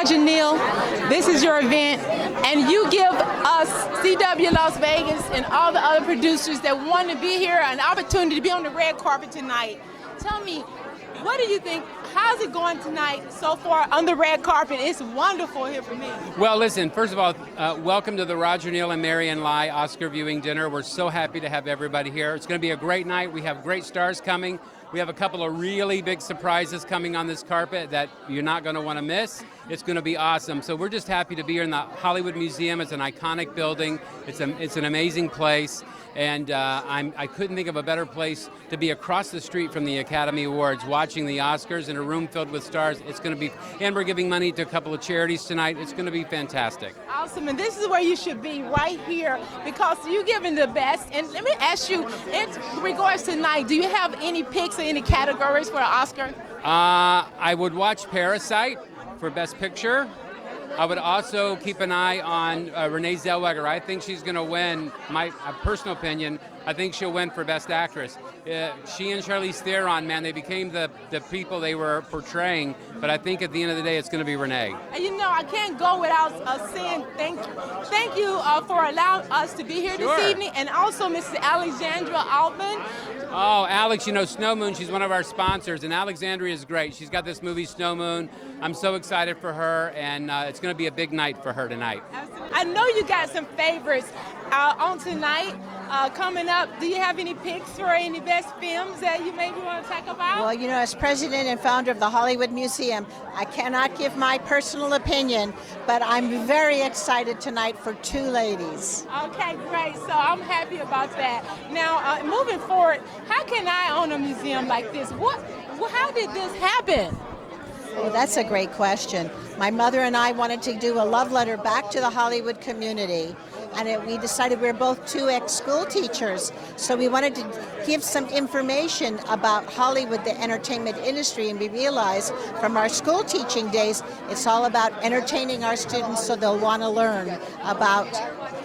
Maryanne Neal. This is your event, and you give us CW Las Vegas and all the other producers that want to be here an opportunity to be on the red carpet tonight. Tell me, what do you think? How's it going tonight so far on the red carpet? It's wonderful here for me. Well, listen, first of all, welcome to the Roger Neal and Maryanne Lai Oscar viewing dinner. We're so happy to have everybody here. It's going to be a great night. We have great stars coming. We have a couple of really big surprises coming on this carpet that you're not going to want to miss. It's going to be awesome. So we're just happy to be here in the Hollywood Museum. It's an iconic building. It's an amazing place. And I couldn't think of a better place to be across the street from the Academy Awards, watching the Oscars in a room filled with stars. It's going to be, and we're giving money to a couple of charities tonight. It's going to be fantastic. Awesome, and this is where you should be, right here, because you're giving the best. And let me ask you, in regards to tonight, do you have any picks or any categories for an Oscar? I would watch Parasite for Best Picture. I would also keep an eye on Renee Zellweger. I think she's going to win. My personal opinion, I think she'll win for Best Actress. She and Charlize Theron, man, they became the people they were portraying. But I think at the end of the day, it's going to be Renee. And you know, I can't go without saying thank you for allowing us to be here this evening, and also Mrs. Alexandra Altman. Oh, Alex, you know, Snow Moon, she's one of our sponsors, and Alexandria is great. She's got this movie, Snow Moon. I'm so excited for her, and it's going to be a big night for her tonight. I know you got some favorites on tonight coming up. Do you have any picks for any best films that you maybe want to talk about? Well, you know, as president and founder of the Hollywood Museum, I cannot give my personal opinion, but I'm very excited tonight for two ladies. Okay, great. So I'm happy about that. Now, moving forward, how can I own a museum like this? How did this happen? Well, that's a great question. My mother and I wanted to do a love letter back to the Hollywood community, and we decided we were both two ex-school teachers, so we wanted to give some information about Hollywood, the entertainment industry, and we realized from our school teaching days, it's all about entertaining our students so they'll want to learn about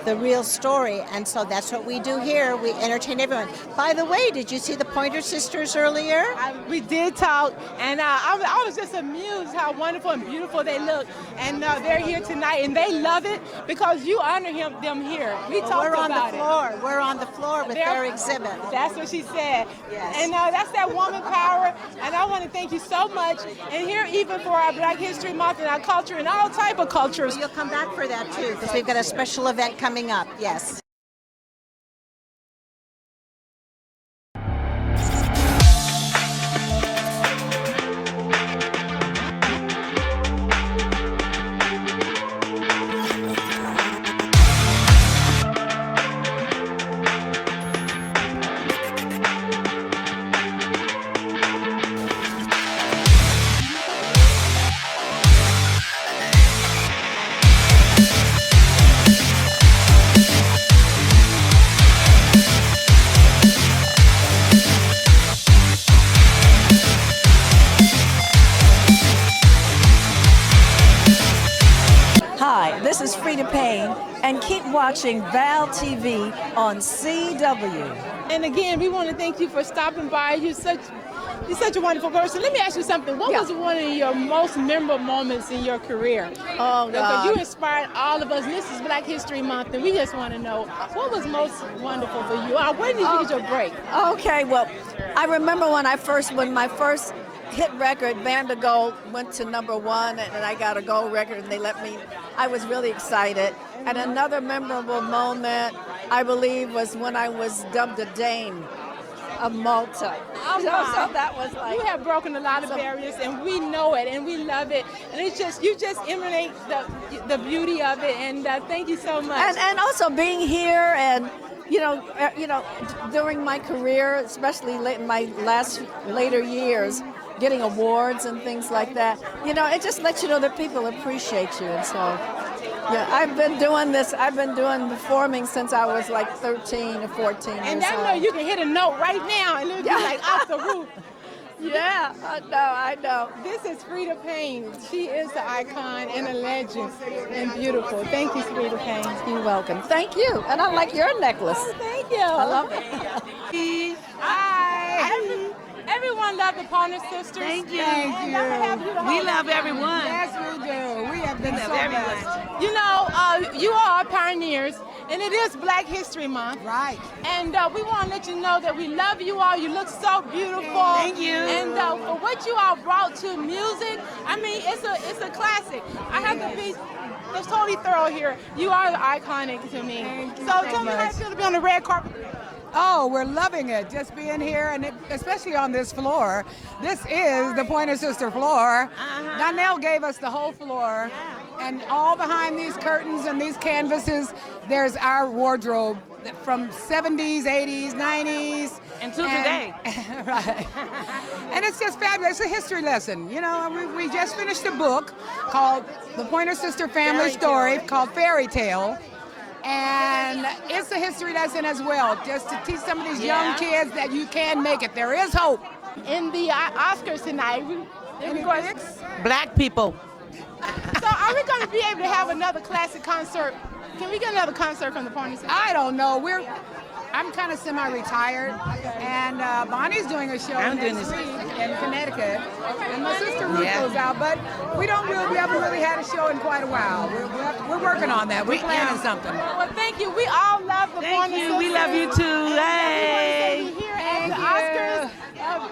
the real story, and so that's what we do here. We entertain everyone. By the way, did you see the Pointer Sisters earlier? We did talk, and I was just amused how wonderful and beautiful they look, and they're here tonight, and they love it because you honor them here. We talked we're on about the floor. We're on the floor with their exhibit. That's what she said. Yes. And that's that woman power, and I want to thank you so much. And here, even for our Black History Month and our culture and all type of cultures. You'll come back for that too, because we've got a special event coming up. Yes. Hi, this is Frida Payne, and keep watching Val TV on CW. And again, we want to thank you for stopping by. You're such a wonderful person. Let me ask you something. What was one of your most memorable moments in your career? Oh, God. Because you inspired all of us. And this is Black History Month, and we just want to know, what was most wonderful for you? When did you get your break? Okay, well, I remember when my first hit record, Band of Gold, went to #1, and I got a gold record, and they let me. I was really excited. And another memorable moment, I believe, was when I was dubbed a Dame of Malta. So that was like... You have broken a lot of barriers, and we know it, and we love it. And it's just, you just emanate the beauty of it, and thank you so much. And also being here, and you know, during my career, especially in my later years, getting awards and things like that, you know, it just lets you know that people appreciate you. And so, yeah, I've been doing performing since I was like 13 or 14 and years old. I know you can hit a note right now and it'll be like off the roof. Yeah, I know. This is Frida Payne. She is the icon and a legend and beautiful. Thank you, Frida Payne. You're welcome. Thank you. And I like your necklace. Oh, thank you. I love it. Hi. Everyone love the Pointer Sisters. Thank you. And I'm gonna have you to We hold love that. everyone. Yes, we do. We have You know, you all are pioneers, and it is Black History Month. Right. And we want to let you know that we love you all. You look so beautiful. Thank you. And for what you all brought to music, I mean, it's a classic. I have to be just totally thorough here. You are iconic to me. So tell me how it feels to be on the red carpet. Oh, we're loving it, just being here, and especially on this floor. This is the Pointer Sister floor. Neal gave us the whole floor, and all behind these curtains and these canvases, there's our wardrobe from 70s, 80s, 90s. And to today. Right. And it's just fabulous. It's a history lesson. You know, we just finished a book called The Pointer Sister Family Story, called Fairy Tale. And it's a history lesson as well, just to teach some of these young kids that you can make it. There is hope. In the Oscars tonight, Black people. So are we going to be able to have another classic concert? Can we get another concert from the Pointer Sisters? I don't know. I'm kind of semi-retired, and Bonnie's doing a show next week in Connecticut, and my sister Ruth goes out, but we haven't really had a show in quite a while. We're working on that. We're planning something. Well, thank you. We all love the Pointer Sisters. We love you too. Hey. Here at the Oscars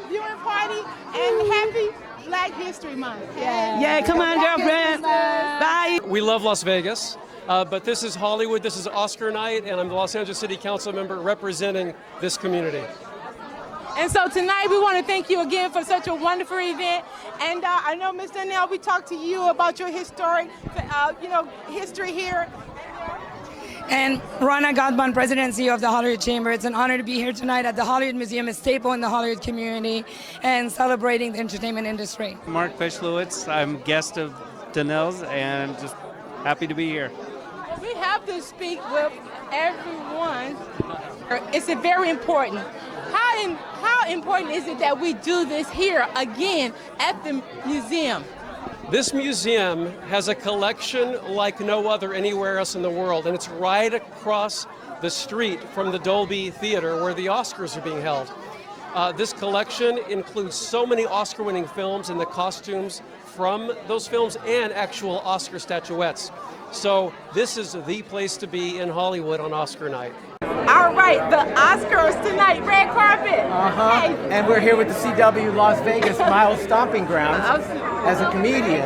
viewing party, and happy Black History Month. Yeah, come on, girlfriend. Bye. We love Las Vegas, but this is Hollywood, this is Oscar night, and I'm the Los Angeles City Council member representing this community. And so tonight we want to thank you again for such a wonderful event. And I know, Mr. Neal, we talked to you about your historic, history here. And Rana Godman, President and CEO of the Hollywood Chamber. It's an honor to be here tonight at the Hollywood Museum, a staple in the Hollywood community, and celebrating the entertainment industry. Mark Fischlowitz, I'm guest of Danelle's, and just happy to be here. We have to speak with everyone. It's very important. How important is it that we do this here again at the museum? This museum has a collection like no other anywhere else in the world, and it's right across the street from the Dolby Theater where the Oscars are being held. This collection includes so many Oscar-winning films and the costumes from those films and actual Oscar statuettes. So this is the place to be in Hollywood on Oscar night. All right, the Oscars tonight, red carpet. Hey. And we're here with the CW Las Vegas Miles Stomping Grounds. As a comedian,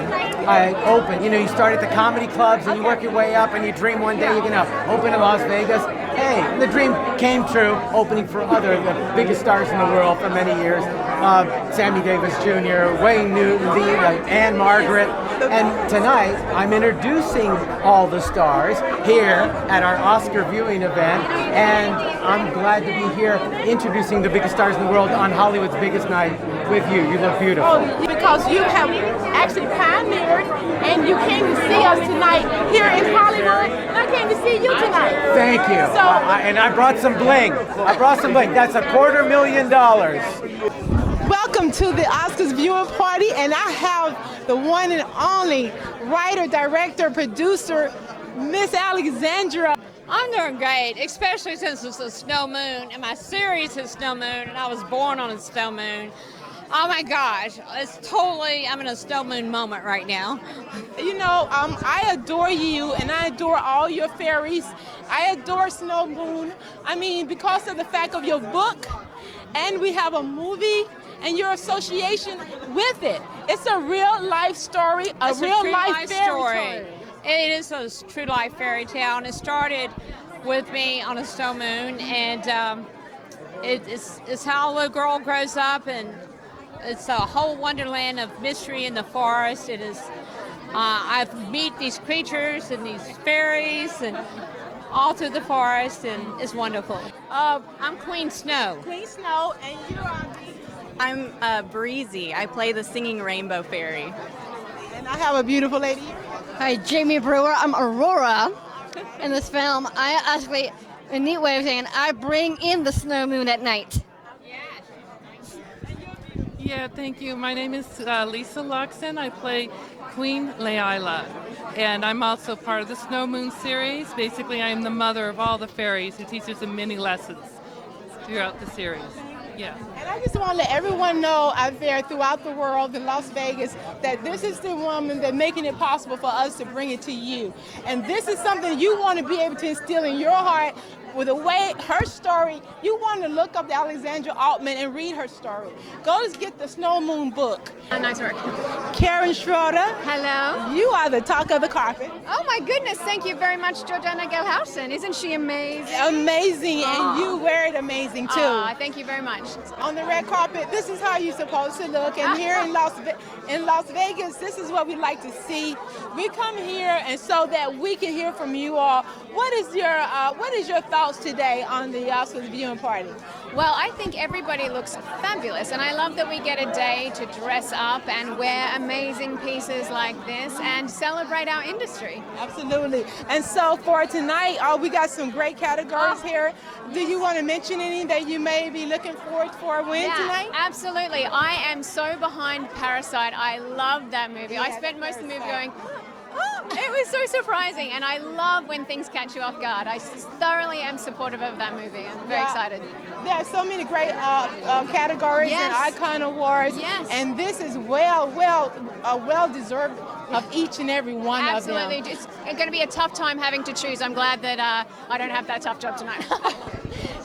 I open, you start at the comedy clubs and you work your way up and you dream one day you're gonna open in Las Vegas. Hey, the dream came true, opening for the biggest stars in the world for many years. Sammy Davis Jr., Wayne Newton, Anne Margaret. And tonight, I'm introducing all the stars here at our Oscar viewing event. And I'm glad to be here introducing the biggest stars in the world on Hollywood's biggest night with you. You look beautiful. Oh, because you have actually pioneered and you came to see us tonight here in Hollywood. And I came to see you tonight. Thank you. And I brought some bling. That's $250,000. Welcome to the Oscars viewing party, and I have the one and only writer, director, producer, Miss Alexandra. I'm doing great, especially since it's a snow moon, and my series is snow moon, and I was born on a snow moon. Oh my gosh, I'm in a snow moon moment right now. I adore you, and I adore all your fairies. I adore Snow Moon. I mean, because of the fact of your book, and we have a movie, and your association with it. It's a real life story, a real life fairy story. It is a true life fairy tale, and it started with me on a snow moon, and it's how a little girl grows up, and it's a whole wonderland of mystery in the forest. It is. I meet these creatures and these fairies, and all through the forest, and it's wonderful. I'm Queen Snow. Queen Snow, and you are. I'm Breezy. I play the singing rainbow fairy. And I have a beautiful lady. Hi, Jamie Brewer. I'm Aurora in this film. I actually, a neat way of saying, I bring in the snow moon at night. Yeah, thank you. My name is Lisa Luxon. I play Queen Layla, and I'm also part of the Snow Moon series. Basically, I am the mother of all the fairies who teaches them many lessons throughout the series. Yes. And I just want to let everyone know out there throughout the world in Las Vegas that this is the woman that's making it possible for us to bring it to you. And this is something you want to be able to instill in your heart with the way her story, you want to look up Alexandra Altman and read her story. Go to get the Snow Moon book. Nice work. Karen Schroeder. Hello. You are the talk of the carpet. Oh my goodness, thank you very much, Jordana Gelhausen. Isn't she amazing? Amazing, and you wear it amazing too. Thank you very much. On the red carpet, this is how you're supposed to look, and here in Las Vegas, this is what we like to see. We come here and so that we can hear from you all. What is your thoughts today on the Oscars viewing party? Well, I think everybody looks fabulous, and I love that we get a day to dress up and wear amazing pieces like this and celebrate our industry. Absolutely. And so for tonight, we got some great categories here. Do you want to mention any that you may be looking forward for a win tonight? Absolutely. I am so behind Parasite. I love that movie. I spent most of the movie going, it was so surprising, and I love when things catch you off guard. I thoroughly am supportive of that movie. I'm very excited. There are so many great categories and icon awards, and this is well deserved of each and every one of them. Absolutely. It's going to be a tough time having to choose. I'm glad that I don't have that tough job tonight.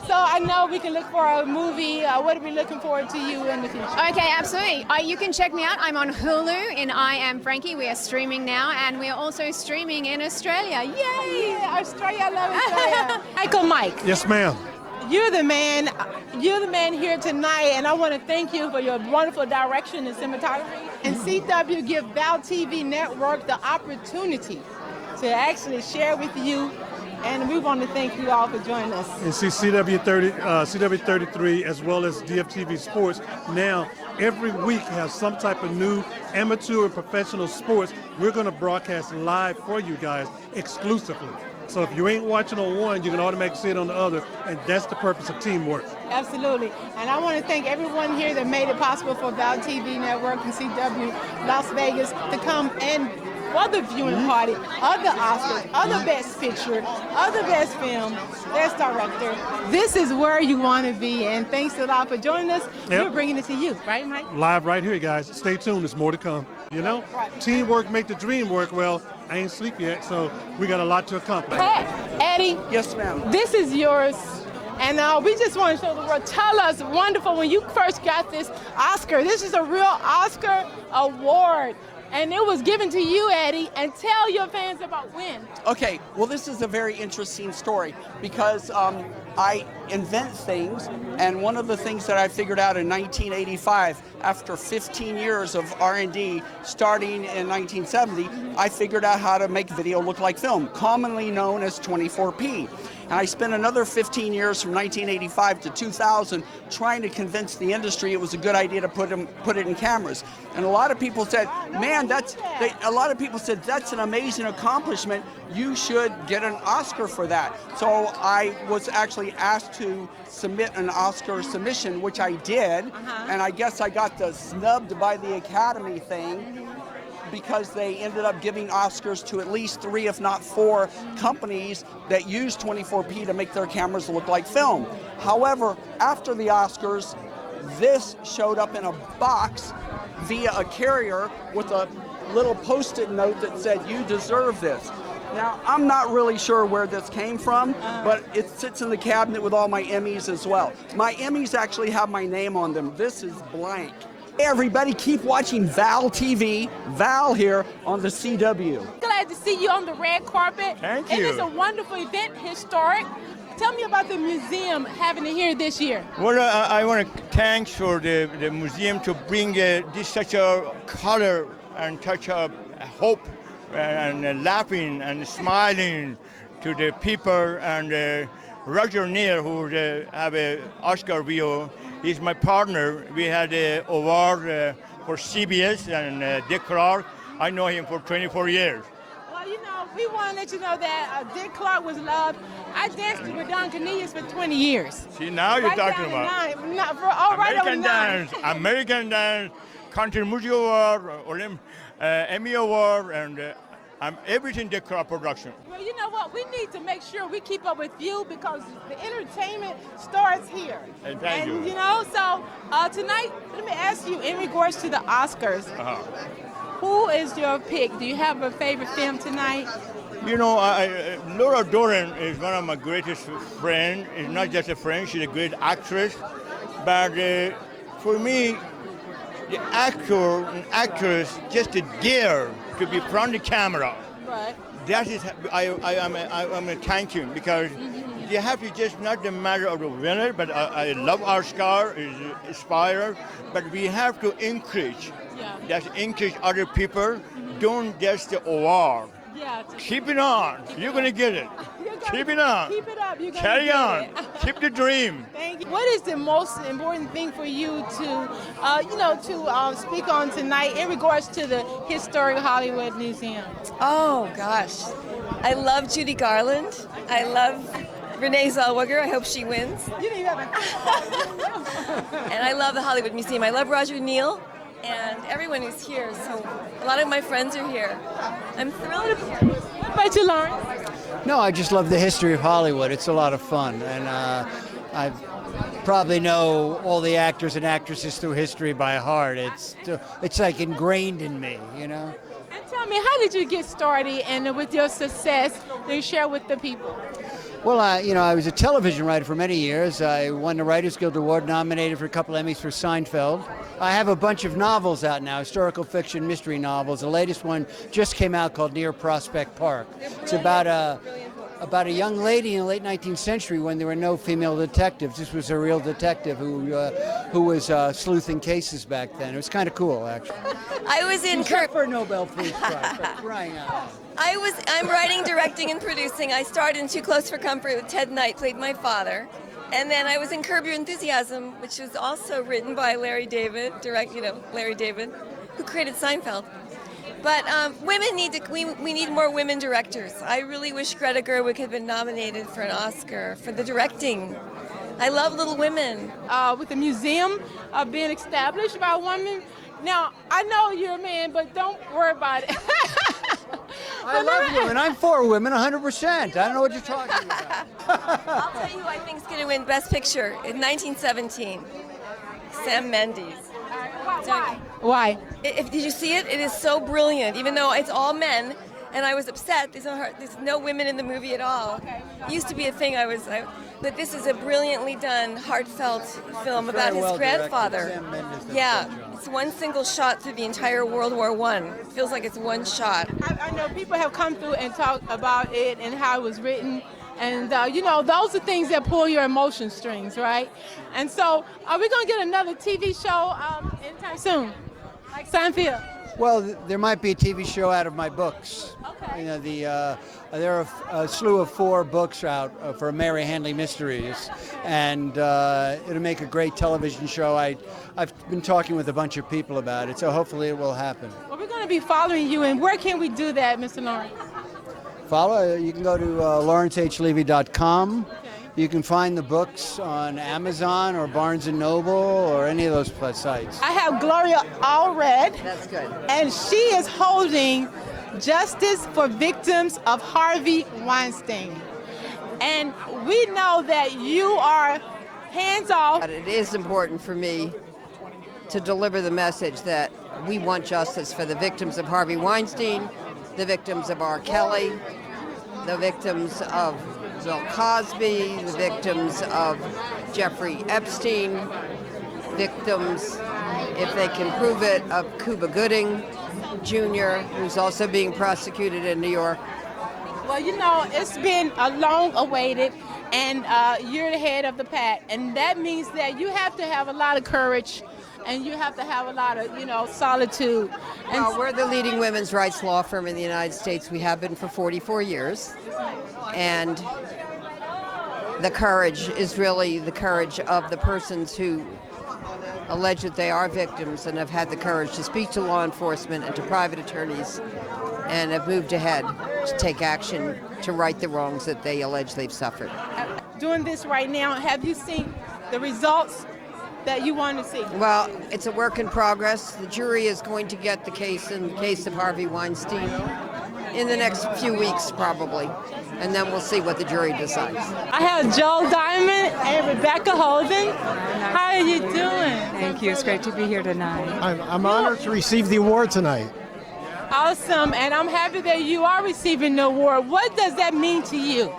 So I know we can look for a movie. What are we looking forward to you in the future? Okay, absolutely. You can check me out. I'm on Hulu in I Am Frankie. We are streaming now, and we are also streaming in Australia. Yay! Yeah, Australia, I love Australia. Michael Mike. Yes, ma'am. You're the man. You're the man here tonight, and I want to thank you for your wonderful direction and cinematography. And CW give Val TV Network the opportunity to actually share with you. And we want to thank you all for joining us. And see CW33 as well as DFTV Sports now every week has some type of new amateur and professional sports. We're going to broadcast live for you guys exclusively. So if you ain't watching on one, you can automatically see it on the other, and that's the purpose of teamwork. Absolutely. And I want to thank everyone here that made it possible for Val TV Network and CW Las Vegas to come and for the viewing party of the Oscars, of the Best Picture, of the Best Film, Best Director. This is where you want to be, and thanks a lot for joining us. Yep. We're bringing it to you, right, Mike? Live right here, guys. Stay tuned. There's more to come. You know, teamwork make the dream work. Well, I ain't sleep yet, so we got a lot to accomplish. Hey, Eddie. Yes, ma'am. This is yours. And we just want to show the world. Tell us, wonderful, when you first got this Oscar. This is a real Oscar award. And it was given to you, Eddie, and tell your fans about when. Okay, well, this is a very interesting story because I invent things, and one of the things that I figured out in 1985, after 15 years of R&D, starting in 1970, I figured out how to make video look like film, commonly known as 24p. And I spent another 15 years from 1985 to 2000 trying to convince the industry it was a good idea to put it in cameras. And a lot of people said, man, that's an amazing accomplishment. You should get an Oscar for that. So I was actually asked to submit an Oscar submission, which I did. And I guess I got snubbed by the Academy thing, because they ended up giving Oscars to at least 3, if not 4, companies that use 24p to make their cameras look like film. However, after the Oscars, this showed up in a box via a carrier with a little post-it note that said, "You deserve this." Now, I'm not really sure where this came from, but it sits in the cabinet with all my Emmys as well. My Emmys actually have my name on them. This is blank. Hey everybody, keep watching Val TV, Val here on the CW. Glad to see you on the red carpet. Thank you. you. It is a wonderful event, historic. Tell me about the museum having it here this year. Well, I want to thank for the museum to bring this such a color and touch of hope and laughing and smiling to the people, and Roger Neal, who have an Oscar view. He's my partner. We had an award for CBS and Dick Clark. I know him for 24 years. Well, you know, we want to let you know that Dick Clark was loved. I danced with Don Cornelius for 20 years. See, now you're talking about American dance, American dance, Country Music Award, Emmy Award, and everything decor production. Well, you know what? We need to make sure we keep up with you because the entertainment starts here. And thank you. You know, so tonight, let me ask you in regards to the Oscars. Who is your pick? Do you have a favorite film tonight? You know, Laura Dern is one of my greatest friends. She's not just a friend, she's a great actress. But for me, the actor and actress just dare to be front of the camera. Right. That is, I'm a thank you because you have to just not the matter of the winner, but I love Oscar, is inspired, but we have to encourage. That's encourage other people. Don't just the award. Yeah. Keep it on. You're gonna get it. Keep it on. Keep it up. You're gonna Carry get on. it. Keep the dream. Thank you. What is the most important thing for you to, speak on tonight in regards to the Historic Hollywood Museum? Oh gosh, I love Judy Garland. I love Renee Zellweger. I hope she wins. You didn't have And I love the Hollywood Museum. I love Roger Neal. And everyone is here, so a lot of my friends are here. I'm thrilled. What about you, Lawrence? No, I just love the history of Hollywood. It's a lot of fun, and I probably know all the actors and actresses through history by heart. It's like ingrained in me, you know. And tell me, how did you get started, and with your success, do you share with the people? Well, I was a television writer for many years. I won the Writers Guild Award, nominated for a couple Emmys for Seinfeld. I have a bunch of novels out now, historical fiction, mystery novels. The latest one just came out called Near Prospect Park. It's about a young lady in the late 19th century when there were no female detectives. This was a real detective who was sleuthing cases back then. It was kind of cool, actually. I was in for a Nobel Peace Prize. for crying out loud. I'm writing, directing, and producing. I starred in Too Close for Comfort with Ted Knight, played my father. And then I was in Curb Your Enthusiasm, which was also written by Larry David, Larry David, who created Seinfeld. But women we need more women directors. I really wish Greta Gerwig had been nominated for an Oscar for the directing. I love Little Women. With the museum being established by women, now I know you're a man, but don't worry about it. I love women. I'm for women 100%. I don't know what you're talking about. I'll tell you who I think is going to win Best Picture in 1917. Sam Mendes. Why? Did you see it? It is so brilliant, even though it's all men. And I was upset. There's no women in the movie at all. It used to be a thing. But this is a brilliantly done, heartfelt film about his grandfather. Yeah, it's one single shot through the entire World War I. It feels like it's one shot. I know people have come through and talked about it and how it was written. And, those are things that pull your emotion strings, right? And so, are we going to get another TV show anytime soon? Like Seinfeld? Well, there might be a TV show out of my books. Okay. There are a slew of 4 books out for Mary Handley Mysteries, and it'll make a great television show. I've been talking with a bunch of people about it, so hopefully it will happen. Well, we're going to be following you, and where can we do that, Mr. Lawrence? You can go to lawrencehLevy.com. Okay. You can find the books on Amazon or Barnes & Noble or any of those sites. I have Gloria Allred. That's good. And she is holding Justice for Victims of Harvey Weinstein. And we know that you are hands off. It is important for me to deliver the message that we want justice for the victims of Harvey Weinstein, the victims of R. Kelly, the victims of Bill Cosby, the victims of Jeffrey Epstein, victims, if they can prove it, of Cuba Gooding Jr., who's also being prosecuted in New York. Well, it's been a long awaited, and you're the head of the pack, and that means that you have to have a lot of courage, and you have to have a lot of, solitude. And well, we're the leading women's rights law firm in the United States. We have been for 44 years. And the courage is really the courage of the persons who allege that they are victims and have had the courage to speak to law enforcement and to private attorneys and have moved ahead to take action to right the wrongs that they allege they've suffered. Doing this right now, have you seen the results that you want to see? Well, it's a work in progress. The jury is going to get the case in the case of Harvey Weinstein in the next few weeks probably, and then we'll see what the jury decides. I have Joel Diamond and Rebecca Holden. How are you doing? Thank you. It's great to be here tonight. I'm honored to receive the award tonight. Awesome, and I'm happy that you are receiving the award. What does that mean to you?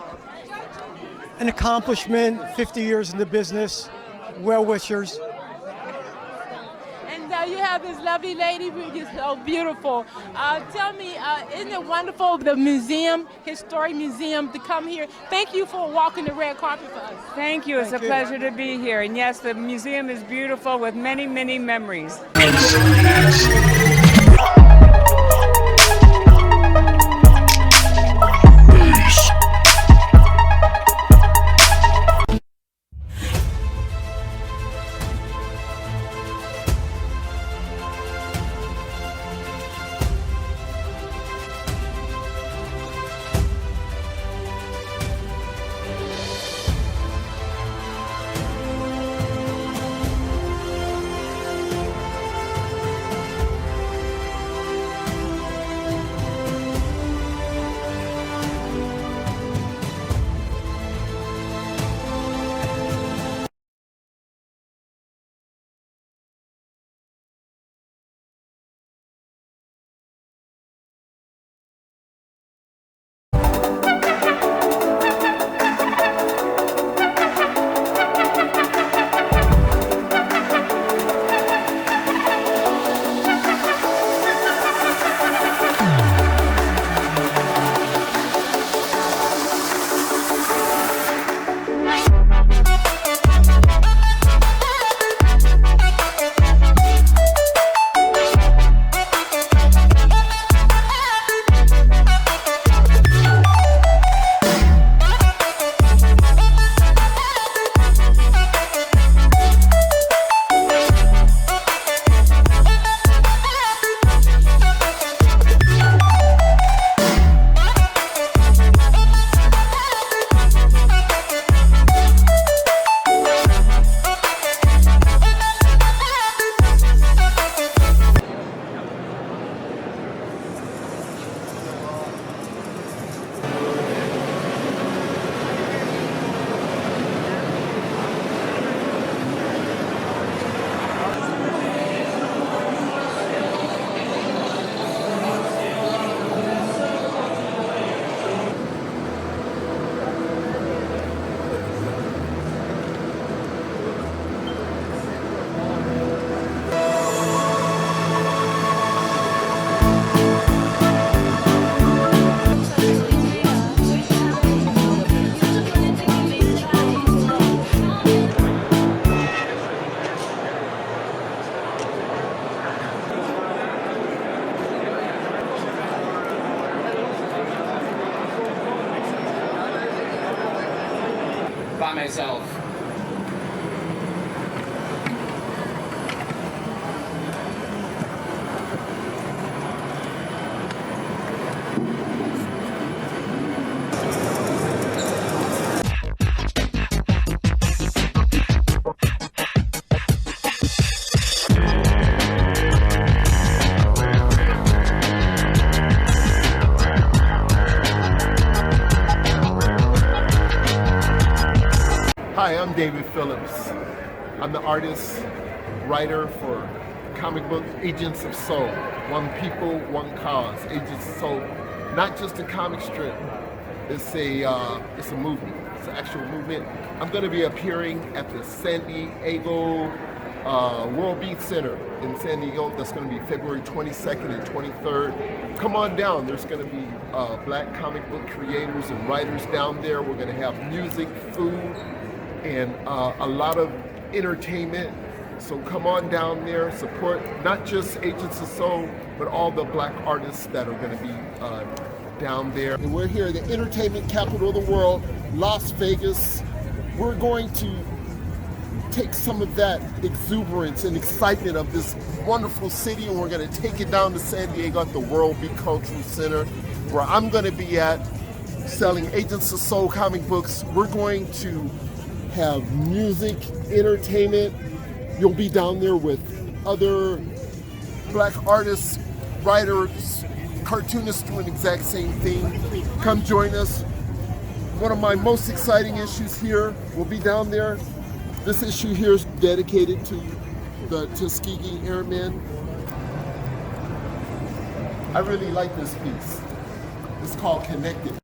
An accomplishment, 50 years in the business, well-wishers. And you have this lovely lady, who's so beautiful. Tell me, isn't it wonderful, the museum, historic museum, to come here? Thank you for walking the red carpet for us. Thank you. It's a pleasure to be here. And yes, the museum is beautiful with many, many memories. By myself. Hi, I'm David Phillips. I'm the artist, writer for comic book Agents of Soul. One people, one cause. Agents of Soul, not just a comic strip. It's a movement. It's an actual movement. I'm going to be appearing at the San Diego World Beat Center in San Diego. That's going to be February 22nd and 23rd. Come on down. There's going to be black comic book creators and writers down there. We're going to have music, food, and a lot of entertainment. So come on down there, support not just Agents of Soul, but all the black artists that are going to be down there. And we're here, the entertainment capital of the world, Las Vegas. We're going to take some of that exuberance and excitement of this wonderful city, and we're going to take it down to San Diego at the World Beat Cultural Center, where I'm going to be at selling Agents of Soul comic books. We're going to have music, entertainment. You'll be down there with other black artists, writers, cartoonists doing the exact same thing. Come join us. One of my most exciting issues here will be down there. This issue here is dedicated to the Tuskegee Airmen. I really like this piece. It's called Connected.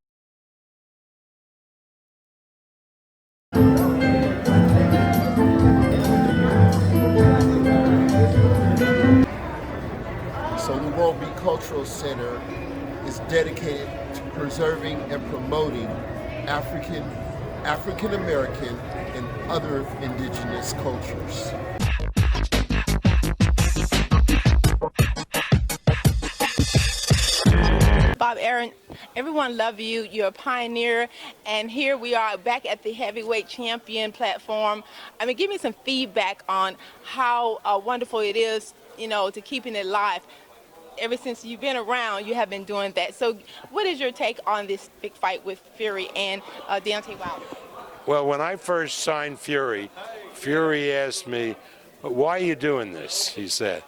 So the World Beat Cultural Center is dedicated to preserving and promoting African American and other indigenous cultures. Bob Aaron, everyone loves you. You're a pioneer, and here we are back at the heavyweight champion platform. I mean, give me some feedback on how wonderful it is, you know, to keeping it live. Ever since you've been around, you have been doing that. So what is your take on this big fight with Fury and Deontay Wilder? Well, when I first signed Fury, Fury asked me, "Why are you doing this?" he said.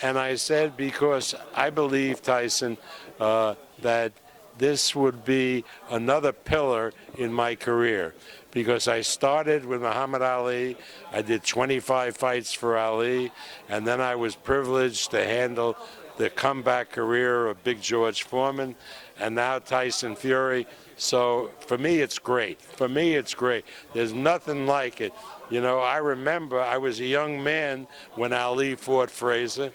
And I said, because I believe, Tyson, that this would be another pillar in my career. Because I started with Muhammad Ali, I did 25 fights for Ali, and then I was privileged to handle the comeback career of Big George Foreman, and now Tyson Fury. So for me, it's great. For me, it's great. There's nothing like it. You know, I remember I was a young man when Ali fought Frazier,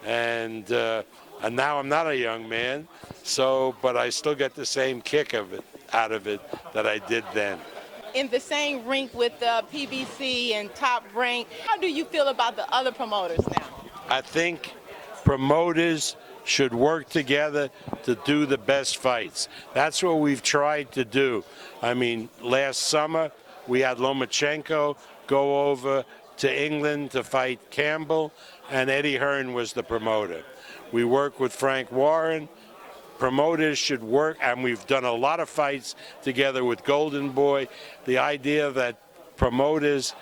and now I'm not a young man. So, but I still get the same kick out of it that I did then. In the same rink with PBC and Top Rank, how do you feel about the other promoters now? I think promoters should work together to do the best fights. That's what we've tried to do. I mean, last summer we had Lomachenko go over to England to fight Campbell, and Eddie Hearn was the promoter. We worked with Frank Warren. Promoters should work, and we've done a lot of fights together with Golden Boy. The idea that promoters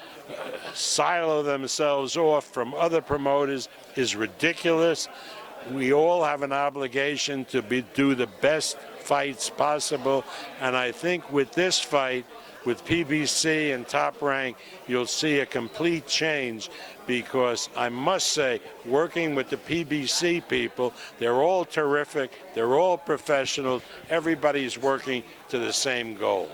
silo themselves off from other promoters is ridiculous. We all have an obligation to do the best fights possible, and I think with this fight, with PBC and Top Rank, you'll see a complete change, because I must say, working with the PBC people, they're all terrific, they're all professionals, everybody's working to the same goal.